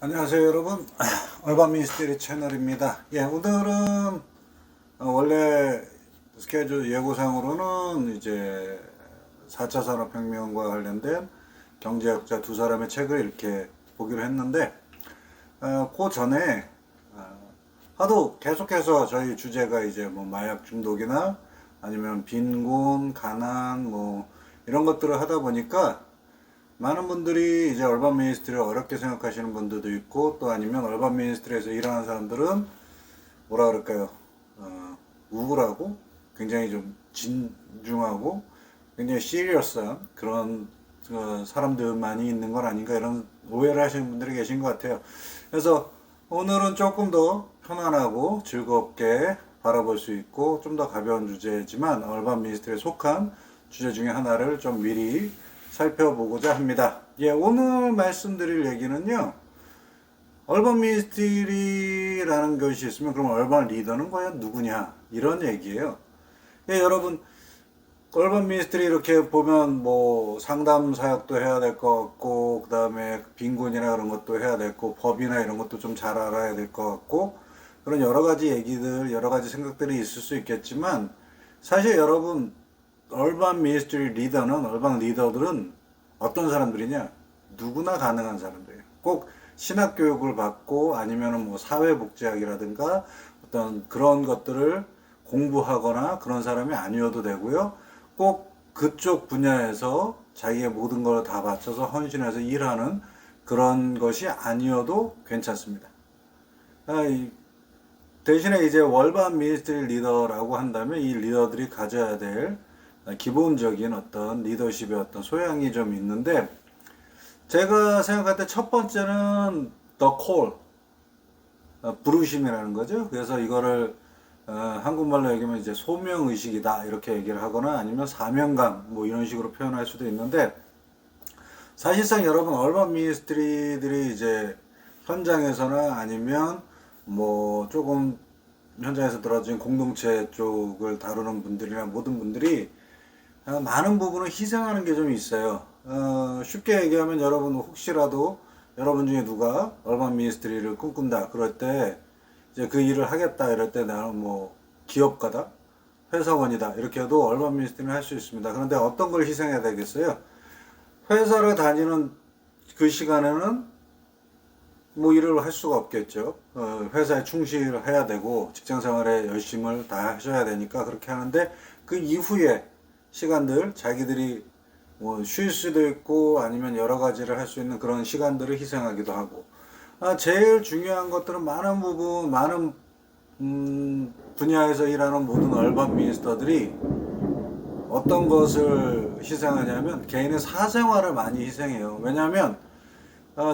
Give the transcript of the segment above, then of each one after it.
안녕하세요 여러분. 얼반 미스테리 채널입니다. 오늘은 원래 스케줄 예고상으로는 이제 4차 산업혁명과 관련된 경제학자 두 사람의 책을 이렇게 보기로 했는데 그 전에 하도 계속해서 저희 주제가 이제 뭐 마약 중독이나 아니면 빈곤, 가난 뭐 이런 것들을 하다 보니까 많은 분들이 이제 얼반 미니스트리를 어렵게 생각하시는 분들도 있고, 또 아니면 얼반 미니스트리에서 일하는 사람들은 뭐라 그럴까요? 우울하고 굉장히 좀 진중하고 굉장히 시리어스한 그런 사람들만이 있는 건 아닌가, 이런 오해를 하시는 분들이 계신 것 같아요. 그래서 오늘은 조금 더 편안하고 즐겁게 바라볼 수 있고 좀 더 가벼운 주제지만 얼반 미니스트리에 속한 주제 중에 하나를 좀 미리 살펴보고자 합니다. 오늘 말씀드릴 얘기는요, 얼반 미니스트리라는 것이 있으면 그럼 얼반 리더는 과연 누구냐, 이런 얘기예요. 여러분, 얼반 미니스트리 이렇게 보면 뭐 상담 사역도 해야 될 것 같고, 그 다음에 빈곤이나 그런 것도 해야 될 거고, 법이나 이런 것도 좀 잘 알아야 될 것 같고, 그런 여러 가지 얘기들, 여러 가지 생각들이 있을 수 있겠지만, 사실 여러분, 얼반 미니스트리 리더는, 얼반 리더들은 어떤 사람들이냐? 누구나 가능한 사람들이에요. 꼭 신학 교육을 받고 아니면은 뭐 사회복지학이라든가 어떤 그런 것들을 공부하거나 그런 사람이 아니어도 되고요. 꼭 그쪽 분야에서 자기의 모든 걸 다 바쳐서 헌신해서 일하는 그런 것이 아니어도 괜찮습니다. 대신에 이제 월반 미니스트리 리더라고 한다면 이 리더들이 가져야 될 기본적인 어떤 리더십의 어떤 소양이 좀 있는데, 제가 생각할 때 첫 번째는 the call, 부르심이라는 거죠. 그래서 이거를 한국말로 얘기하면 이제 소명의식이다 이렇게 얘기를 하거나 아니면 사명감 뭐 이런 식으로 표현할 수도 있는데, 사실상 여러분 얼반 미니스트리들이 이제 현장에서나 아니면 뭐 조금 현장에서 들어진 공동체 쪽을 다루는 분들이나 모든 분들이 많은 부분을 희생하는 게 좀 있어요. 쉽게 얘기하면 여러분 혹시라도 여러분 중에 누가 얼반 미니스트리를 꿈꾼다 그럴 때 이제 그 일을 하겠다 이럴 때 나는 뭐 기업가다, 회사원이다 이렇게 해도 얼반 미니스트리는 할 수 있습니다. 그런데 어떤 걸 희생해야 되겠어요? 회사를 다니는 그 시간에는 뭐 일을 할 수가 없겠죠. 회사에 충실을 해야 되고 직장 생활에 열심을 다 하셔야 되니까 그렇게 하는데, 그 이후에 시간들 자기들이 뭐 쉴 수도 있고 아니면 여러 가지를 할 수 있는 그런 시간들을 희생하기도 하고, 제일 중요한 것들은 많은 부분 많은 분야에서 일하는 모든 얼반 미니스터들이 어떤 것을 희생하냐면 개인의 사생활을 많이 희생해요. 왜냐하면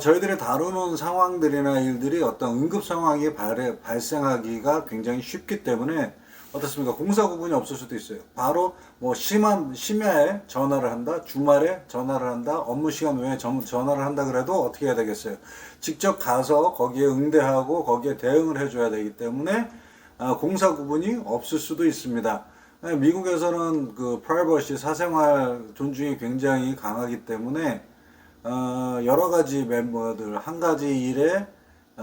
저희들이 다루는 상황들이나 일들이 어떤 응급 상황이 발생하기가 굉장히 쉽기 때문에 어떻습니까? 공사 구분이 없을 수도 있어요. 바로 뭐 심야에 전화를 한다, 주말에 전화를 한다, 업무 시간 외에 전화를 한다 그래도 어떻게 해야 되겠어요? 직접 가서 거기에 응대하고 거기에 대응을 해줘야 되기 때문에 공사 구분이 없을 수도 있습니다. 미국에서는 그 프라이버시 사생활 존중이 굉장히 강하기 때문에 여러 가지 멤버들 한 가지 일에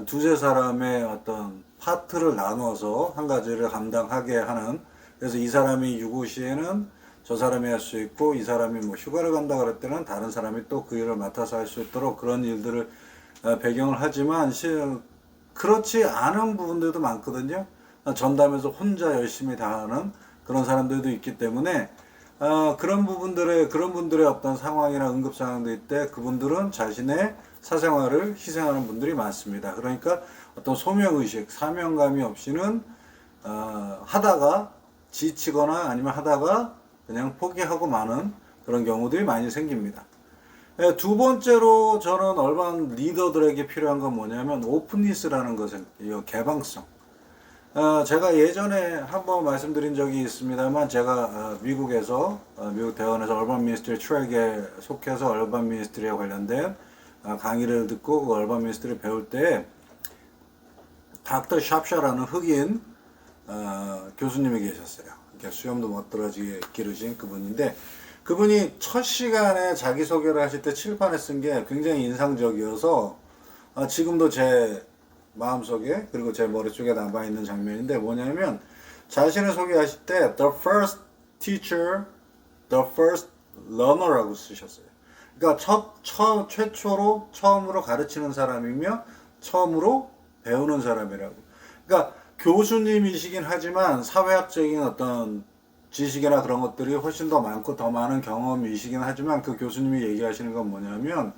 두세 사람의 어떤 파트를 나눠서 한 가지를 감당하게 하는, 그래서 이 사람이 유고 시에는 저 사람이 할 수 있고 이 사람이 뭐 휴가를 간다 그럴 때는 다른 사람이 또 그 일을 맡아서 할 수 있도록 그런 일들을 배경을 하지만 그렇지 않은 부분들도 많거든요. 전담해서 혼자 열심히 다 하는 그런 사람들도 있기 때문에 그런 분들의 어떤 상황이나 응급 상황들 때 그분들은 자신의 사생활을 희생하는 분들이 많습니다. 그러니까 어떤 소명의식, 사명감이 없이는 하다가 지치거나 아니면 하다가 그냥 포기하고 마는 그런 경우들이 많이 생깁니다. 두 번째로 저는 얼반 리더들에게 필요한 건 뭐냐면 오픈니스라는 것은 개방성. 제가 예전에 한번 말씀드린 적이 있습니다만, 제가 미국에서 미국 대원에서 얼반 미니스트리 트랙에 속해서 얼반 미니스트리에 관련된 강의를 듣고 그 얼반 미니스트리를 배울 때 닥터 샵샤라는 흑인 교수님이 계셨어요. 수염도 멋들어지게 기르신 그분인데, 그분이 첫 시간에 자기소개를 하실 때 칠판에 쓴 게 굉장히 인상적이어서 지금도 제 마음속에 그리고 제 머릿속에 남아있는 장면인데 뭐냐면 자신을 소개하실 때 the first teacher, the first learner라고 쓰셨어요. 그러니까 최초로 처음으로 가르치는 사람이며 처음으로 배우는 사람이라고. 그러니까 교수님이시긴 하지만 사회학적인 어떤 지식이나 그런 것들이 훨씬 더 많고 더 많은 경험이시긴 하지만 그 교수님이 얘기하시는 건 뭐냐면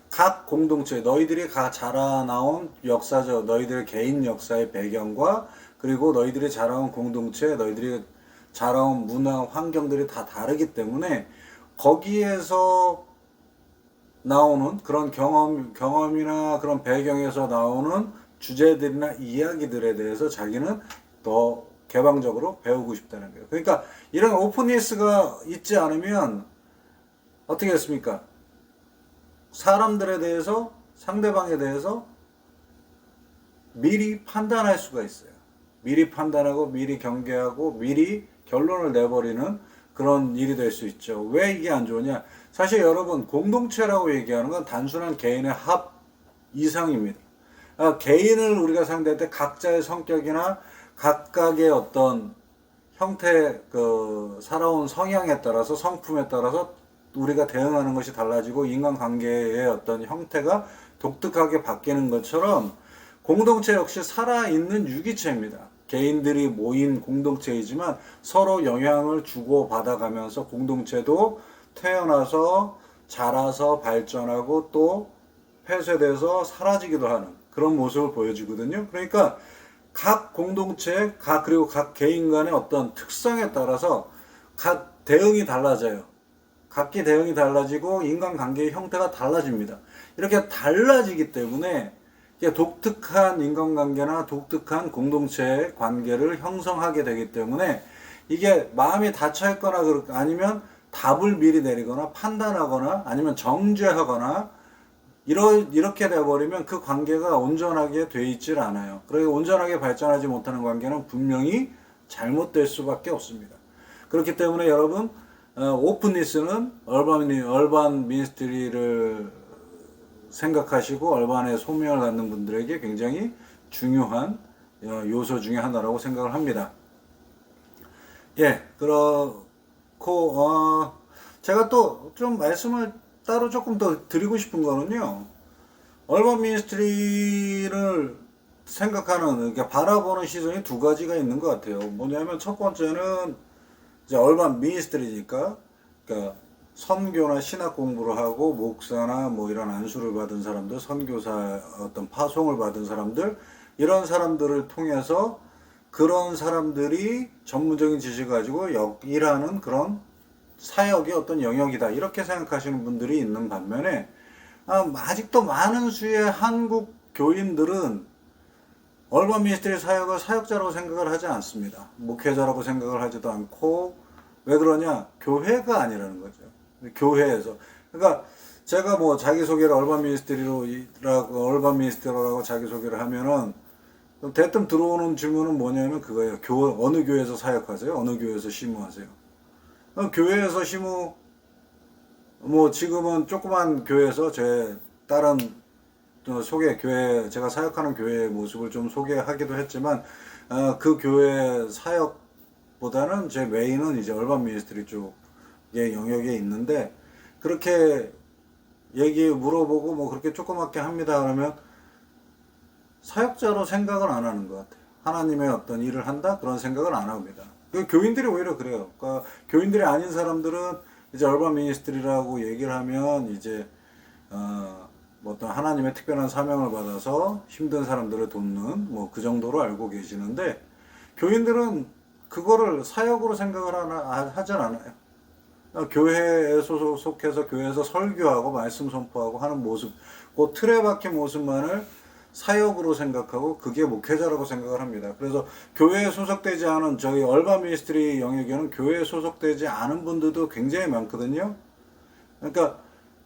각 공동체, 너희들이 자라나온 역사적, 너희들 개인 역사의 배경과 그리고 너희들이 자라온 공동체, 너희들이 자라온 문화, 환경들이 다 다르기 때문에 거기에서 나오는 그런 경험이나 그런 배경에서 나오는 주제들이나 이야기들에 대해서 자기는 더 개방적으로 배우고 싶다는 거예요. 그러니까 이런 오픈니스가 있지 않으면 어떻게 됐습니까? 사람들에 대해서, 상대방에 대해서 미리 판단할 수가 있어요. 미리 판단하고, 미리 경계하고, 미리 결론을 내버리는 그런 일이 될 수 있죠. 왜 이게 안 좋으냐? 사실 여러분, 공동체라고 얘기하는 건 단순한 개인의 합 이상입니다. 개인을 우리가 상대할 때 각자의 성격이나 각각의 어떤 형태, 살아온 성향에 따라서, 성품에 따라서 우리가 대응하는 것이 달라지고 인간관계의 어떤 형태가 독특하게 바뀌는 것처럼 공동체 역시 살아있는 유기체입니다. 개인들이 모인 공동체이지만 서로 영향을 주고 받아가면서 공동체도 태어나서 자라서 발전하고 또 폐쇄돼서 사라지기도 하는 그런 모습을 보여주거든요. 그러니까 각 공동체, 그리고 각 개인 간의 어떤 특성에 따라서 각 대응이 달라져요. 각기 대응이 달라지고 인간관계의 형태가 달라집니다. 이렇게 달라지기 때문에 독특한 인간관계나 독특한 공동체의 관계를 형성하게 되기 때문에 이게 마음이 닫혀 있거나 아니면 답을 미리 내리거나 판단하거나 아니면 정죄하거나 이렇게 돼버리면 그 관계가 온전하게 돼 있질 않아요. 그래서 온전하게 발전하지 못하는 관계는 분명히 잘못될 수밖에 없습니다. 그렇기 때문에 여러분 오픈니스는 얼반 미니스트리를 생각하시고 얼반의 소명을 갖는 분들에게 굉장히 중요한 요소 중에 하나라고 생각을 합니다. 예, 그렇고 제가 또 좀 말씀을 따로 조금 더 드리고 싶은 거는요. 얼반 미니스트리를 생각하는, 그러니까 바라보는 시선이 두 가지가 있는 것 같아요. 뭐냐면 첫 번째는 이제 얼반 미니스트리니까, 그러니까 선교나 신학 공부를 하고 목사나 뭐 이런 안수를 받은 사람들, 선교사 어떤 파송을 받은 사람들, 이런 사람들을 통해서 그런 사람들이 전문적인 지식을 가지고 일하는 그런 사역의 어떤 영역이다. 이렇게 생각하시는 분들이 있는 반면에 아직도 많은 수의 한국 교인들은 얼반 미니스트리 사역을 사역자라고 생각을 하지 않습니다. 목회자라고 생각을 하지도 않고 왜 그러냐? 교회가 아니라는 거죠. 교회에서. 그러니까 제가 뭐 자기소개를 얼반 미니스트리라고 자기소개를 하면은 대뜸 들어오는 질문은 뭐냐면 그거예요. 어느 교회에서 사역하세요? 어느 교회에서 심우하세요? 교회에서 심우, 뭐 지금은 조그만 교회에서 제 다른 교회, 제가 사역하는 교회의 모습을 좀 소개하기도 했지만, 그 교회 사역보다는 제 메인은 이제 얼반 미니스트리 쪽의 영역에 있는데, 그렇게 물어보고 뭐 그렇게 조그맣게 합니다. 그러면 사역자로 생각을 안 하는 것 같아요. 하나님의 어떤 일을 한다? 그런 생각을 안 합니다. 교인들이 오히려 그래요. 그러니까 교인들이 아닌 사람들은 이제 얼반 미니스트리라고 얘기를 하면 이제 뭐 어떤 하나님의 특별한 사명을 받아서 힘든 사람들을 돕는 뭐 그 정도로 알고 계시는데 교인들은 그거를 사역으로 생각을 하진 않아요. 교회에 소속해서 교회에서 설교하고 말씀 선포하고 하는 모습, 그 틀에 박힌 모습만을 사역으로 생각하고 그게 목회자라고 생각을 합니다. 그래서 교회에 소속되지 않은 저희 얼반 미니스트리 영역에는 교회에 소속되지 않은 분들도 굉장히 많거든요. 그러니까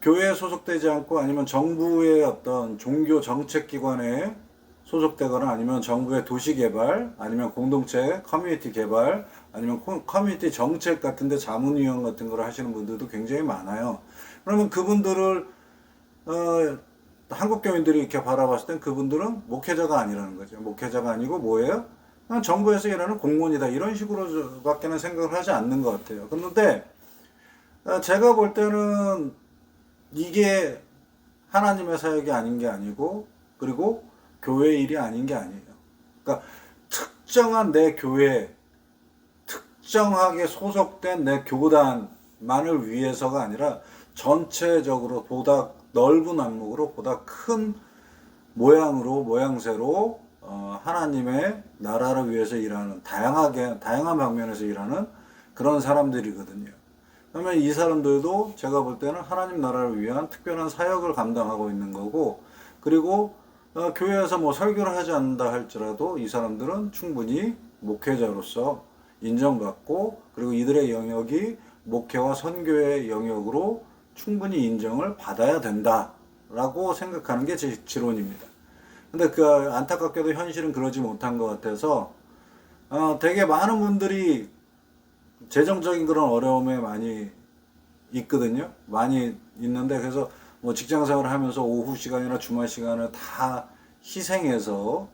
교회에 소속되지 않고 아니면 정부의 어떤 종교 정책기관에 소속되거나 아니면 정부의 도시개발 아니면 공동체 커뮤니티 개발 아니면 커뮤니티 정책 같은데 자문위원 같은 걸 하시는 분들도 굉장히 많아요. 그러면 그분들을 한국 교인들이 이렇게 바라봤을 땐 그분들은 목회자가 아니라는 거죠. 목회자가 아니고 뭐예요? 그냥 정부에서 일하는 공무원이다. 이런 식으로밖에는 생각을 하지 않는 것 같아요. 그런데 제가 볼 때는 이게 하나님의 사역이 아닌 게 아니고, 그리고 교회 일이 아닌 게 아니에요. 그러니까 특정한 내 교회, 특정하게 소속된 내 교단만을 위해서가 아니라 전체적으로 보다 넓은 안목으로, 보다 큰 모양으로, 모양새로 하나님의 나라를 위해서 일하는, 다양한 방면에서 일하는 그런 사람들이거든요. 그러면 이 사람들도 제가 볼 때는 하나님 나라를 위한 특별한 사역을 감당하고 있는 거고, 그리고 교회에서 뭐 설교를 하지 않는다 할지라도 이 사람들은 충분히 목회자로서 인정받고, 그리고 이들의 영역이 목회와 선교의 영역으로 충분히 인정을 받아야 된다라고 생각하는 게 제 지론입니다. 근데 그 안타깝게도 현실은 그러지 못한 것 같아서 되게 많은 분들이 재정적인 그런 어려움에 많이 있거든요. 많이 있는데, 그래서 뭐 직장 생활을 하면서 오후 시간이나 주말 시간을 다 희생해서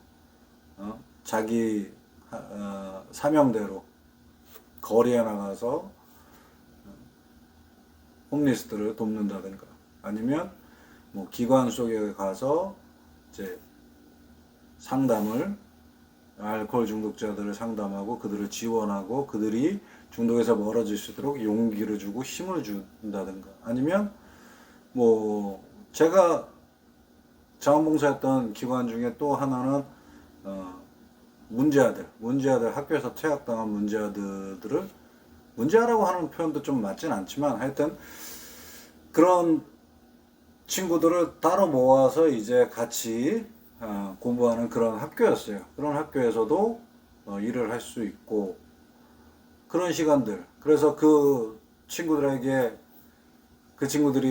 자기 사명대로 거리에 나가서 홈리스들을 돕는다든가, 아니면 뭐 기관 속에 가서 이제 상담을, 알코올 중독자들을 상담하고 그들을 지원하고 그들이 중독에서 멀어질 수 있도록 용기를 주고 힘을 준다든가, 아니면 뭐 제가 자원봉사했던 기관 중에 또 하나는 문제아들, 학교에서 퇴학당한 문제아들을, 문제아라고 하는 표현도 좀 맞진 않지만 하여튼 그런 친구들을 따로 모아서 이제 같이 공부하는 그런 학교였어요. 그런 학교에서도 일을 할 수 있고, 그런 시간들. 그래서 그 친구들이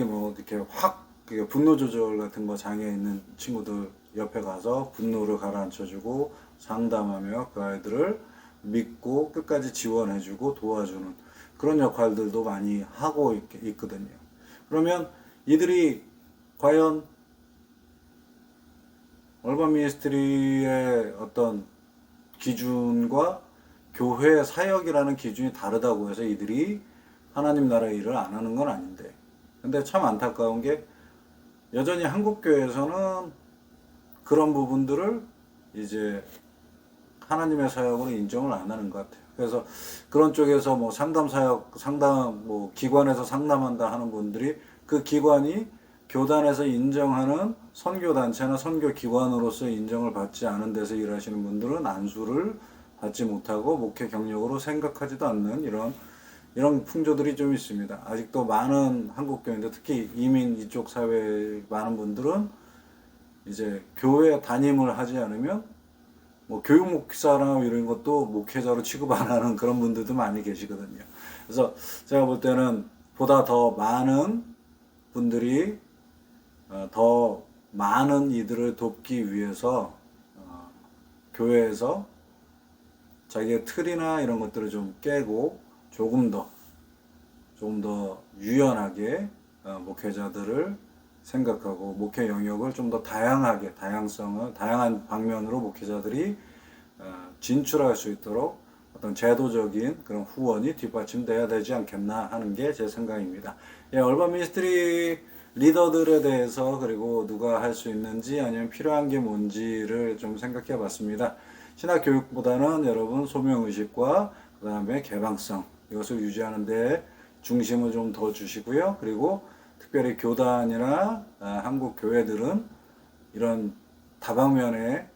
뭐 이렇게 확 분노 조절 같은 거 장애 있는 친구들 옆에 가서 분노를 가라앉혀주고 상담하며 그 아이들을 믿고 끝까지 지원해주고 도와주는 그런 역할들도 많이 하고 있거든요. 그러면 이들이 과연 얼반 미니스트리의 어떤 기준과 교회 사역이라는 기준이 다르다고 해서 이들이 하나님 나라의 일을 안 하는 건 아닌데, 근데 참 안타까운 게 여전히 한국교회에서는 그런 부분들을 이제 하나님의 사역으로 인정을 안 하는 것 같아요. 그래서 그런 쪽에서 뭐 뭐 기관에서 상담한다 하는 분들이 그 기관이 교단에서 인정하는 선교단체나 선교기관으로서 인정을 받지 않은 데서 일하시는 분들은 안수를 받지 못하고 목회 경력으로 생각하지도 않는 이런 풍조들이 좀 있습니다. 아직도 많은 한국 교인들, 특히 이민 이쪽 사회 많은 분들은 이제 교회 담임을 하지 않으면 뭐 교육 목사나 이런 것도 목회자로 취급 안 하는 그런 분들도 많이 계시거든요. 그래서 제가 볼 때는 보다 더 많은 분들이 더 많은 이들을 돕기 위해서 교회에서 자기의 틀이나 이런 것들을 좀 깨고 조금 더 유연하게 목회자들을 생각하고 목회 영역을 좀 더 다양한 방면으로 목회자들이 진출할 수 있도록 어떤 제도적인 그런 후원이 뒷받침돼야 되지 않겠나 하는 게 제 생각입니다. 예, 얼반 미니스트리 리더들에 대해서, 그리고 누가 할 수 있는지 아니면 필요한 게 뭔지를 좀 생각해 봤습니다. 신학 교육보다는 여러분 소명의식과 그 다음에 개방성, 이것을 유지하는 데 중심을 좀 더 주시고요. 그리고 특별히 교단이나 한국 교회들은 이런 다방면의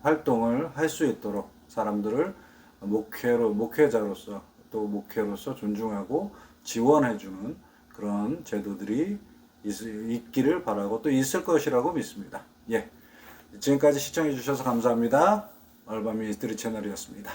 활동을 할 수 있도록 사람들을 목회자로서 또 목회로서 존중하고 지원해주는 그런 제도들이 있기를 바라고 또 있을 것이라고 믿습니다. 예, 지금까지 시청해 주셔서 감사합니다. 얼반 미니스트리 채널이었습니다.